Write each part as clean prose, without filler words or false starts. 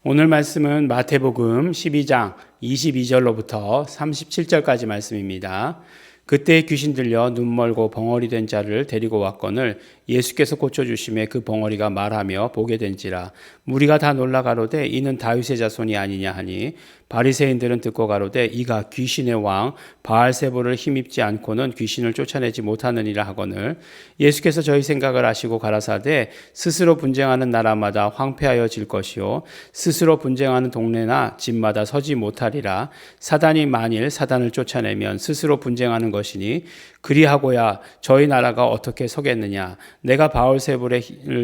오늘 말씀은 마태복음 12장 22절로부터 37절까지 말씀입니다. 그때 귀신 들려 눈 멀고 벙어리 된 자를 데리고 왔거늘 예수께서 고쳐주심에 그 벙어리가 말하며 보게 된지라. 무리가 다 놀라 가로되 이는 다윗의 자손이 아니냐 하니 바리새인들은 듣고 가로되 이가 귀신의 왕 바알세불을 힘입지 않고는 귀신을 쫓아내지 못하느니라 하거늘 예수께서 저희 생각을 아시고 가라사대 스스로 분쟁하는 나라마다 황폐하여 질 것이요 스스로 분쟁하는 동네나 집마다 서지 못하리라. 사단이 만일 사단을 쫓아내면 스스로 분쟁하는 것이니 그리하고야 저희 나라가 어떻게 서겠느냐. 내가 바알세불을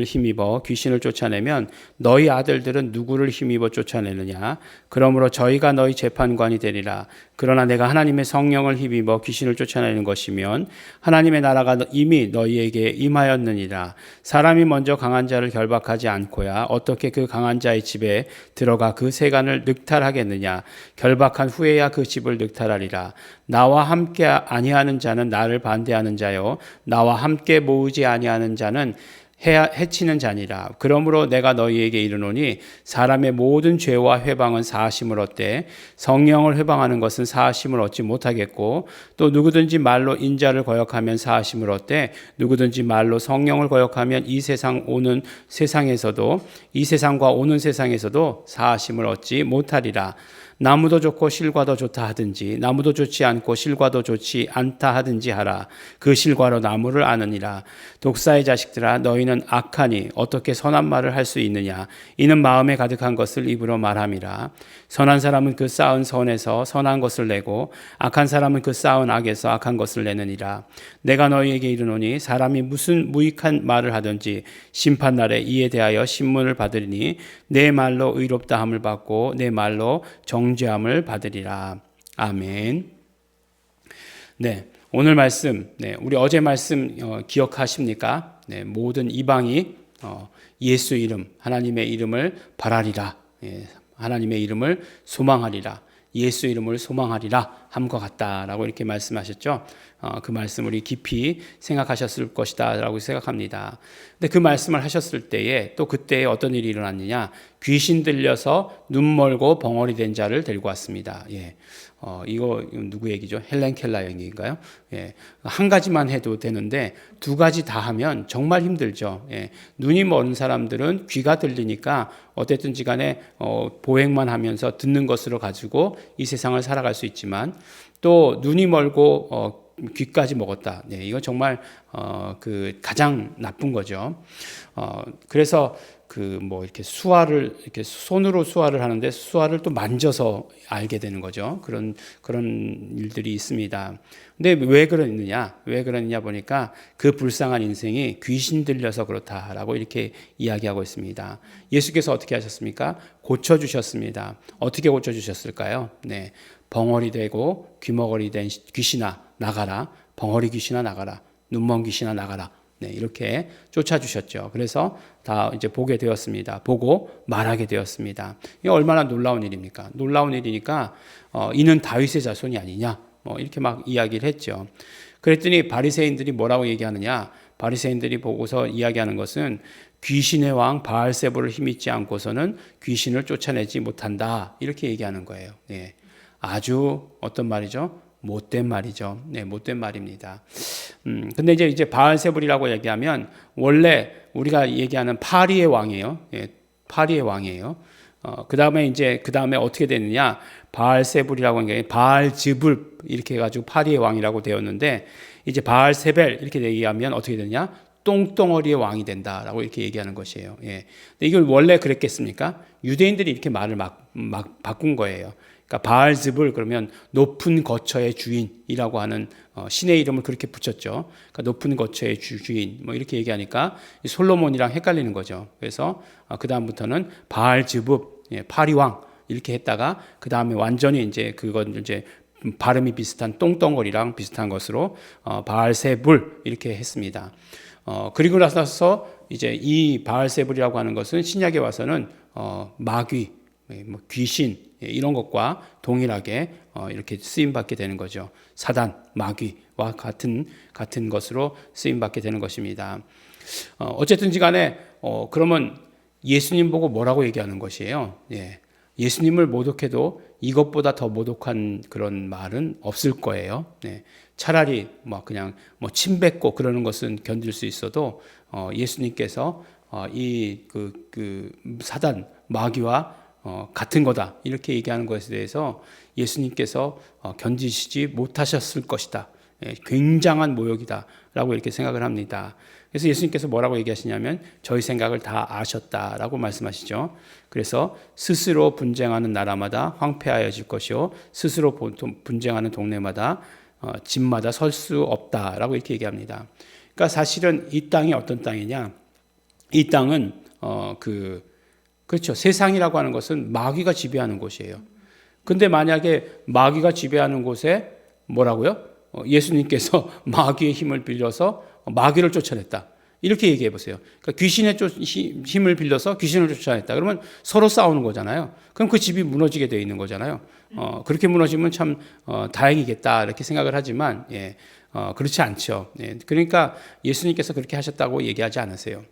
힘입어 귀신을 쫓아내면 너희 아들들은 누구를 힘입어 쫓아내느냐. 그러므로 저희가 너희 재판관이 되리라. 그러나 내가 하나님의 성령을 힘입어 귀신을 쫓아내는 것이면 하나님의 나라가 이미 너희에게 임하였느니라. 사람이 먼저 강한 자를 결박하지 않고야 어떻게 그 강한 자의 집에 들어가 그 세간을 늑탈하겠느냐. 결박한 후에야 그 집을 늑탈하리라. 나와 함께 아니하는 자는 나를 반대하는 자요 나와 함께 모으지 아니하는 자는 해치는 자니라. 그러므로 내가 너희에게 이르노니 사람의 모든 죄와 회방은 사하심을 얻되 성령을 회방하는 것은 사하심을 얻지 못하겠고 또 누구든지 말로 인자를 거역하면 사하심을 얻되 누구든지 말로 성령을 거역하면 이 세상과 오는 세상에서도 사하심을 얻지 못하리라. 나무도 좋고 실과도 좋다 하든지 나무도 좋지 않고 실과도 좋지 않다 하든지 하라. 그 실과로 나무를 아느니라. 독사의 자식들아 너희는 악하니 어떻게 선한 말을 할 수 있느냐. 이는 마음에 가득한 것을 입으로 말함이라. 선한 사람은 그 쌓은 선에서 선한 것을 내고 악한 사람은 그 쌓은 악에서 악한 것을 내느니라. 내가 너희에게 이르노니 사람이 무슨 무익한 말을 하든지 심판날에 이에 대하여 신문을 받으리니 내 말로 의롭다 함을 받고 내 말로 정죄함을 받으리라. 아멘. 네, 오늘 말씀, 우리 어제 말씀 기억하십니까? 모든 이방이 예수 이름, 하나님의 이름을 바라리라. 하나님의 이름을 소망하리라. 예수 이름을 소망하리라 함과 같다라고 이렇게 말씀하셨죠. 그 말씀 우리 깊이 생각하셨을 것이다 라고 생각합니다. 근데 그 말씀을 하셨을 때에 또 그때에 어떤 일이 일어났느냐. 귀신 들려서 눈 멀고 벙어리 된 자를 데리고 왔습니다. 이거 누구 얘기죠? 헬렌 켈러 얘기인가요? 한 가지만 해도 되는데 두 가지 다 하면 정말 힘들죠. 눈이 먼 사람들은 귀가 들리니까 어쨌든지 간에 보행만 하면서 듣는 것으로 가지고 이 세상을 살아갈 수 있지만 또 눈이 멀고 귀까지 먹었다. 이거 정말 그 가장 나쁜 거죠. 그래서 이렇게 이렇게 손으로 수화를 하는데 수화를 또 만져서 알게 되는 거죠. 그런 일들이 있습니다. 근데 왜 그러느냐 보니까 그 불쌍한 인생이 귀신 들려서 그렇다라고 이렇게 이야기하고 있습니다. 예수께서 어떻게 하셨습니까? 고쳐주셨습니다. 어떻게 고쳐주셨을까요? 벙어리 되고 귀머거리 된 귀신아 나가라. 벙어리 귀신아 나가라. 눈먼 귀신아 나가라. 이렇게 쫓아주셨죠. 그래서 다 이제 보게 되었습니다. 보고 말하게 되었습니다. 이게 얼마나 놀라운 일입니까? 놀라운 일이니까 이는 다윗의 자손이 아니냐? 이렇게 막 이야기를 했죠. 그랬더니 바리새인들이 뭐라고 얘기하느냐? 바리새인들이 보고서 이야기하는 것은 귀신의 왕 바알세불을 힘입지 않고서는 귀신을 쫓아내지 못한다. 이렇게 얘기하는 거예요. 아주 어떤 말이죠? 못된 말이죠. 못된 말입니다. 근데 이제 바알세불이라고 얘기하면 원래 우리가 얘기하는 파리의 왕이에요. 파리의 왕이에요. 그 다음에 어떻게 되느냐? 바알세불이라고 하는 게 바알즈불 이렇게 해가지고 파리의 왕이라고 되었는데 이제 바알세벨 이렇게 얘기하면 어떻게 되느냐? 똥덩어리의 왕이 된다라고 이렇게 얘기하는 것이에요. 근데 이걸 원래 그랬겠습니까? 유대인들이 이렇게 말을 막 바꾼 거예요. 그러니까 바알즈불 그러면 높은 거처의 주인이라고 하는 신의 이름을 그렇게 붙였죠. 그러니까 높은 거처의 주인 이렇게 얘기하니까 솔로몬이랑 헷갈리는 거죠. 그래서 그 다음부터는 바알즈붓 파리왕 이렇게 했다가 그 다음에 완전히 그건 발음이 비슷한 똥덩어리랑 비슷한 것으로 바알세불 이렇게 했습니다. 그리고 나서 이제 이 바알세불이라고 하는 것은 신약에 와서는 마귀, 귀신 이런 것과 동일하게 이렇게 쓰임 받게 되는 거죠. 사단, 마귀와 같은 것으로 쓰임 받게 되는 것입니다. 어쨌든지 간에 그러면 예수님 보고 뭐라고 얘기하는 것이에요. 예. 예수님을 모독해도 이것보다 더 모독한 그런 말은 없을 거예요. 네. 차라리 뭐 그냥 뭐 침 뱉고 그러는 것은 견딜 수 있어도 예수님께서 그 사단 마귀와 같은 거다 이렇게 얘기하는 것에 대해서 예수님께서 견디시지 못하셨을 것이다. 예, 굉장한 모욕이다라고 이렇게 생각을 합니다. 그래서 예수님께서 뭐라고 얘기하시냐면 저희 생각을 다 아셨다라고 말씀하시죠. 그래서 스스로 분쟁하는 나라마다 황폐하여질 것이요 스스로 분쟁하는 동네마다 집마다 설 수 없다라고 이렇게 얘기합니다. 그러니까 사실은 이 땅이 어떤 땅이냐? 이 땅은 그렇죠. 세상이라고 하는 것은 마귀가 지배하는 곳이에요. 근데 만약에 마귀가 지배하는 곳에 뭐라고요? 예수님께서 마귀의 힘을 빌려서 마귀를 쫓아냈다. 이렇게 얘기해 보세요. 그러니까 귀신의 힘을 빌려서 귀신을 쫓아냈다. 그러면 서로 싸우는 거잖아요. 그럼 그 집이 무너지게 되어 있는 거잖아요. 그렇게 무너지면 참 다행이겠다 이렇게 생각을 하지만 그렇지 않죠. 예, 그러니까 예수님께서 그렇게 하셨다고 얘기하지 않으세요.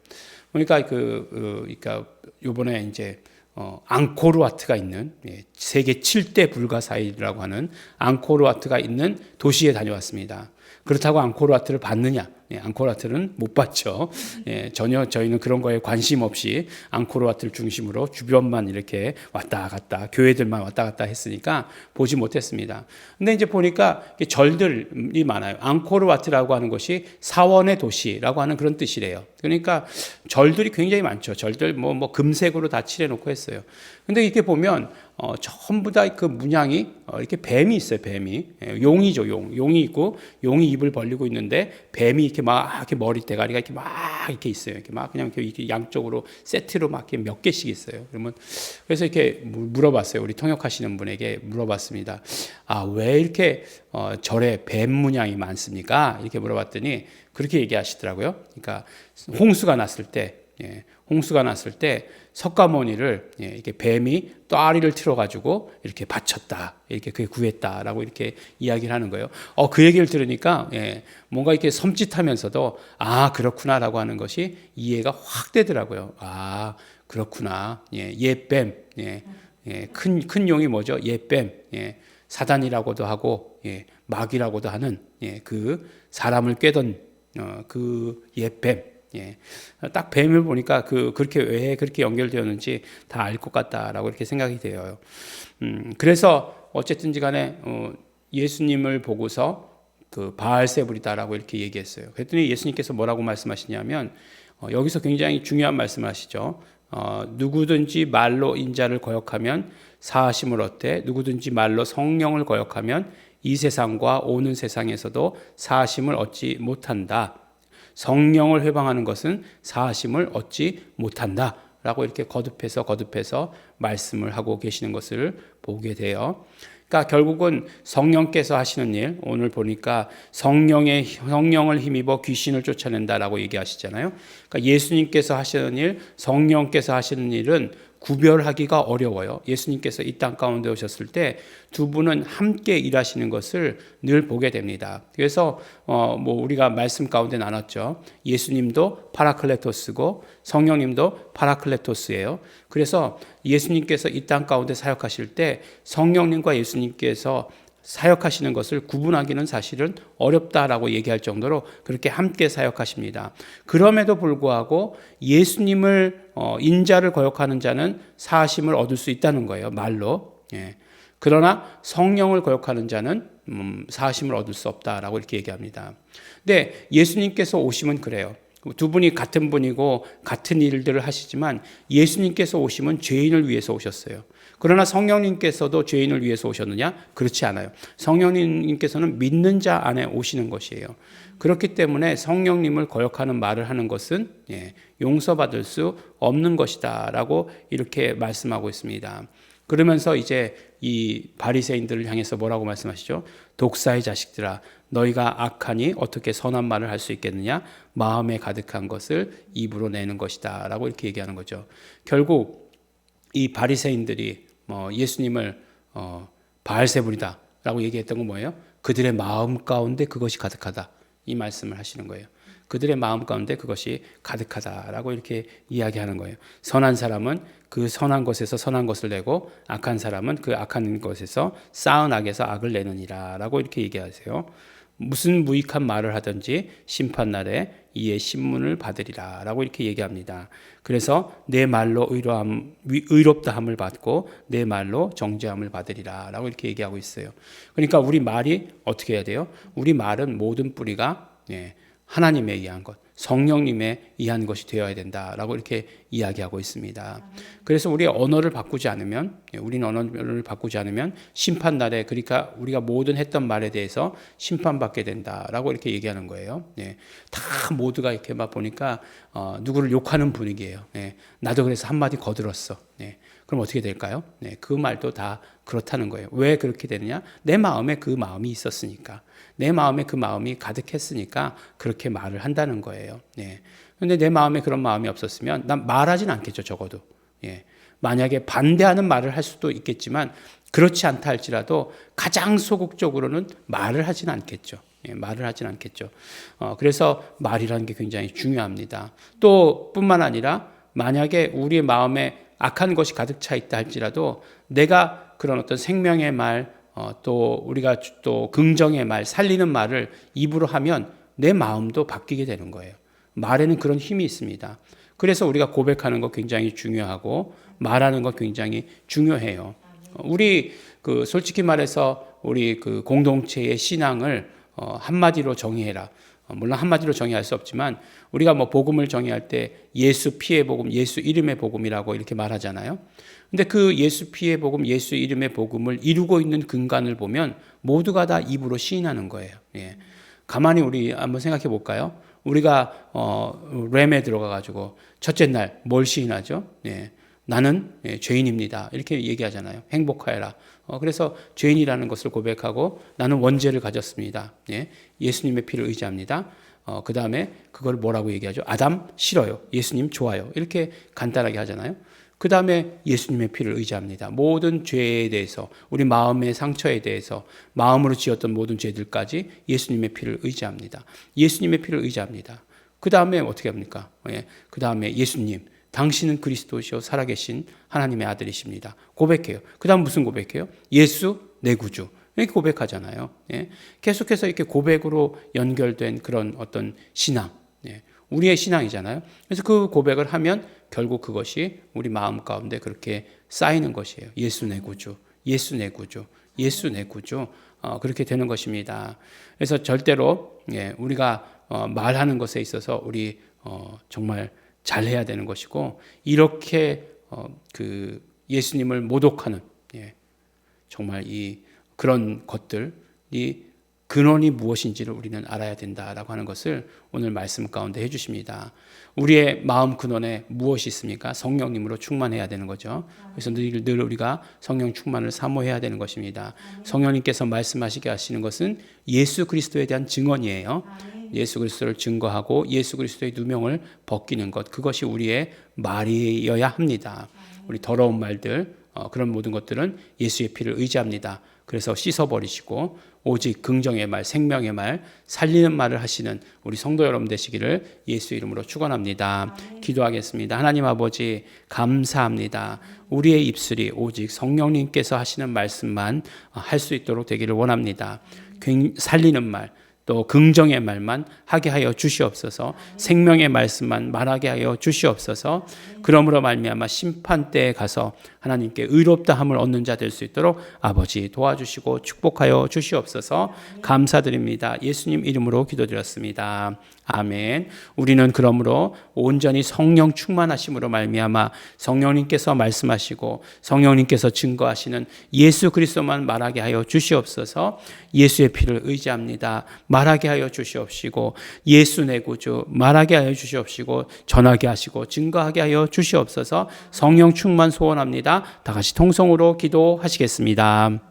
그러니까 그러니까 요번에 이제 앙코르와트가 있는 세계 7대 불가사의라고 하는 앙코르와트가 있는 도시에 다녀왔습니다. 그렇다고 앙코르와트를 받느냐? 앙코르와트는 못 받죠. 전혀 저희는 그런 거에 관심 없이 앙코르와트를 중심으로 주변만 이렇게 왔다 갔다 교회들만 왔다 갔다 했으니까 보지 못했습니다. 근데 이제 보니까 절들이 많아요. 앙코르와트라고 하는 것이 사원의 도시라고 하는 그런 뜻이래요. 그러니까 절들이 굉장히 많죠. 절들 뭐 금색으로 다 칠해놓고 했어요. 근데 이렇게 보면 전부 다 그 문양이 이렇게 뱀이 있어요. 뱀이 용이죠. 용이 있고 용이 입을 벌리고 있는데 뱀이 이렇게 막 이렇게 머리 대가리가 이렇게 막 이렇게 있어요. 이렇게 막 그냥 이렇게 양쪽으로 세트로 막 이렇게 몇 개씩 있어요. 그러면 그래서 이렇게 물어봤어요. 우리 통역하시는 분에게 물어봤습니다. 왜 이렇게 절에 뱀 문양이 많습니까? 이렇게 물어봤더니 그렇게 얘기하시더라고요. 그러니까 홍수가 났을 때 석가모니를 이렇게 뱀이 또아리를 틀어가지고 이렇게 바쳤다, 이렇게 그게 구했다라고 이렇게 이야기를 하는 거예요. 그 얘기를 들으니까 뭔가 이렇게 섬찟하면서도 그렇구나라고 하는 것이 이해가 확 되더라고요. 그렇구나. 옛뱀, 큰 용이 뭐죠? 옛뱀, 사단이라고도 하고 마귀라고도 하는 그 사람을 꿰던 그 옛뱀. 딱 뱀을 보니까 그렇게 왜 그렇게 연결되었는지 다 알 것 같다라고 이렇게 생각이 돼요. 그래서 어쨌든지 간에 예수님을 보고서 그 바알세불이다라고 이렇게 얘기했어요. 그랬더니 예수님께서 뭐라고 말씀하시냐면 여기서 굉장히 중요한 말씀을 하시죠. 누구든지 말로 인자를 거역하면 사하심을 얻되 누구든지 말로 성령을 거역하면 이 세상과 오는 세상에서도 사하심을 얻지 못한다. 성령을 회방하는 것은 사하심을 얻지 못한다 라고 이렇게 거듭해서 말씀을 하고 계시는 것을 보게 돼요. 그러니까 결국은 성령께서 하시는 일, 오늘 보니까 성령을 힘입어 귀신을 쫓아낸다라고 얘기하시잖아요. 그러니까 예수님께서 하시는 일, 성령께서 하시는 일은 구별하기가 어려워요. 예수님께서 이 땅 가운데 오셨을 때 두 분은 함께 일하시는 것을 늘 보게 됩니다. 그래서 우리가 말씀 가운데 나눴죠. 예수님도 파라클레토스고 성령님도 파라클레토스예요. 그래서 예수님께서 이 땅 가운데 사역하실 때 성령님과 예수님께서 사역하시는 것을 구분하기는 사실은 어렵다라고 얘기할 정도로 그렇게 함께 사역하십니다. 그럼에도 불구하고 예수님을 인자를 거역하는 자는 사하심을 얻을 수 있다는 거예요. 말로. 그러나 성령을 거역하는 자는 사하심을 얻을 수 없다라고 이렇게 얘기합니다. 근데 예수님께서 오시면 그래요. 두 분이 같은 분이고 같은 일들을 하시지만 예수님께서 오시면 죄인을 위해서 오셨어요. 그러나 성령님께서도 죄인을 위해서 오셨느냐? 그렇지 않아요. 성령님께서는 믿는 자 안에 오시는 것이에요. 그렇기 때문에 성령님을 거역하는 말을 하는 것은 용서받을 수 없는 것이다 라고 이렇게 말씀하고 있습니다. 그러면서 이제 이 바리새인들을 향해서 뭐라고 말씀하시죠? 독사의 자식들아, 너희가 악하니 어떻게 선한 말을 할 수 있겠느냐? 마음에 가득한 것을 입으로 내는 것이다 라고 이렇게 얘기하는 거죠. 결국 이 바리새인들이 예수님을 바알세불이다 라고 얘기했던 건 뭐예요? 그들의 마음 가운데 그것이 가득하다, 이 말씀을 하시는 거예요. 그들의 마음 가운데 그것이 가득하다라고 이렇게 이야기하는 거예요. 선한 사람은 그 선한 것에서 선한 것을 내고 악한 사람은 그 악한 것에서 쌓은 악에서 악을 내느니라 라고 이렇게 얘기하세요. 무슨 무익한 말을 하든지 심판날에 이에 신문을 받으리라 라고 이렇게 얘기합니다. 그래서 내 말로 의롭다함을 받고 내 말로 정죄함을 받으리라 라고 이렇게 얘기하고 있어요. 그러니까 우리 말이 어떻게 해야 돼요? 우리 말은 모든 뿌리가 하나님에 의한 것, 성령님에 의한 것이 되어야 된다라고 이렇게 이야기하고 있습니다. 그래서 우리의 언어를 바꾸지 않으면, 우리는 언어를 바꾸지 않으면 심판날에, 그러니까 우리가 모든 했던 말에 대해서 심판받게 된다라고 이렇게 얘기하는 거예요. 다 모두가 이렇게 막 보니까 누구를 욕하는 분위기예요. 나도 그래서 한마디 거들었어. 그럼 어떻게 될까요? 그 말도 다 그렇다는 거예요. 왜 그렇게 되느냐? 내 마음에 그 마음이 있었으니까. 내 마음에 그 마음이 가득했으니까 그렇게 말을 한다는 거예요. 그런데 내 마음에 그런 마음이 없었으면 난 말하진 않겠죠, 적어도. 만약에 반대하는 말을 할 수도 있겠지만 그렇지 않다 할지라도 가장 소극적으로는 말을 하진 않겠죠. 말을 하진 않겠죠. 그래서 말이라는 게 굉장히 중요합니다. 또 뿐만 아니라 만약에 우리의 마음에 악한 것이 가득 차 있다 할지라도 내가 그런 어떤 생명의 말, 또 우리가 또 긍정의 말, 살리는 말을 입으로 하면 내 마음도 바뀌게 되는 거예요. 말에는 그런 힘이 있습니다. 그래서 우리가 고백하는 거 굉장히 중요하고 말하는 거 굉장히 중요해요. 우리 솔직히 말해서 우리 공동체의 신앙을 한마디로 정의해라. 물론 한마디로 정의할 수 없지만 우리가 복음을 정의할 때 예수 피의 복음, 예수 이름의 복음이라고 이렇게 말하잖아요. 근데 그 예수 피의 복음, 예수 이름의 복음을 이루고 있는 근간을 보면 모두가 다 입으로 시인하는 거예요. 가만히 우리 한번 생각해 볼까요? 우리가 램에 들어가 가지고 첫째 날 뭘 시인하죠? 나는 죄인입니다. 이렇게 얘기하잖아요. 행복하여라. 그래서 죄인이라는 것을 고백하고 나는 원죄를 가졌습니다. 예수님의 피를 의지합니다. 그 다음에 그걸 뭐라고 얘기하죠? 아담 싫어요. 예수님 좋아요. 이렇게 간단하게 하잖아요. 그 다음에 예수님의 피를 의지합니다. 모든 죄에 대해서, 우리 마음의 상처에 대해서, 마음으로 지었던 모든 죄들까지 예수님의 피를 의지합니다. 예수님의 피를 의지합니다. 그 다음에 어떻게 합니까? 그 다음에 예수님, 당신은 그리스도시요 살아계신 하나님의 아들이십니다. 고백해요. 그 다음 무슨 고백해요? 예수 내 구주. 이렇게 고백하잖아요. 계속해서 이렇게 고백으로 연결된 그런 어떤 신앙, 우리의 신앙이잖아요. 그래서 그 고백을 하면 결국 그것이 우리 마음 가운데 그렇게 쌓이는 것이에요. 예수 내 구주, 예수 내 구주, 예수 내 구주. 그렇게 되는 것입니다. 그래서 절대로 우리가 말하는 것에 있어서 우리 정말 잘해야 되는 것이고, 이렇게 예수님을 모독하는 정말 그런 것들이 근원이 무엇인지를 우리는 알아야 된다라고 하는 것을 오늘 말씀 가운데 해주십니다. 우리의 마음 근원에 무엇이 있습니까? 성령님으로 충만해야 되는 거죠. 그래서 늘 우리가 성령 충만을 사모해야 되는 것입니다. 성령님께서 말씀하시게 하시는 것은 예수 그리스도에 대한 증언이에요. 예수 그리스도를 증거하고 예수 그리스도의 누명을 벗기는 것, 그것이 우리의 말이어야 합니다. 우리 더러운 말들, 그런 모든 것들은 예수의 피를 의지합니다. 그래서 씻어버리시고 오직 긍정의 말, 생명의 말, 살리는 말을 하시는 우리 성도 여러분 되시기를 예수 이름으로 축원합니다. 기도하겠습니다. 하나님 아버지 감사합니다. 우리의 입술이 오직 성령님께서 하시는 말씀만 할 수 있도록 되기를 원합니다. 살리는 말, 또 긍정의 말만 하게 하여 주시옵소서. 생명의 말씀만 말하게 하여 주시옵소서. 그러므로 말미암아 심판대에 가서 하나님께 의롭다함을 얻는 자 될 수 있도록 아버지 도와주시고 축복하여 주시옵소서. 감사드립니다. 예수님 이름으로 기도드렸습니다. 아멘. 우리는 그러므로 온전히 성령 충만하심으로 말미암아 성령님께서 말씀하시고 성령님께서 증거하시는 예수 그리스도만 말하게 하여 주시옵소서. 예수의 피를 의지합니다. 말하게 하여 주시옵시고 예수 내 구주 말하게 하여 주시옵시고 전하게 하시고 증거하게 하여 주시옵소서. 성령 충만 소원합니다. 다 같이 통성으로 기도하시겠습니다.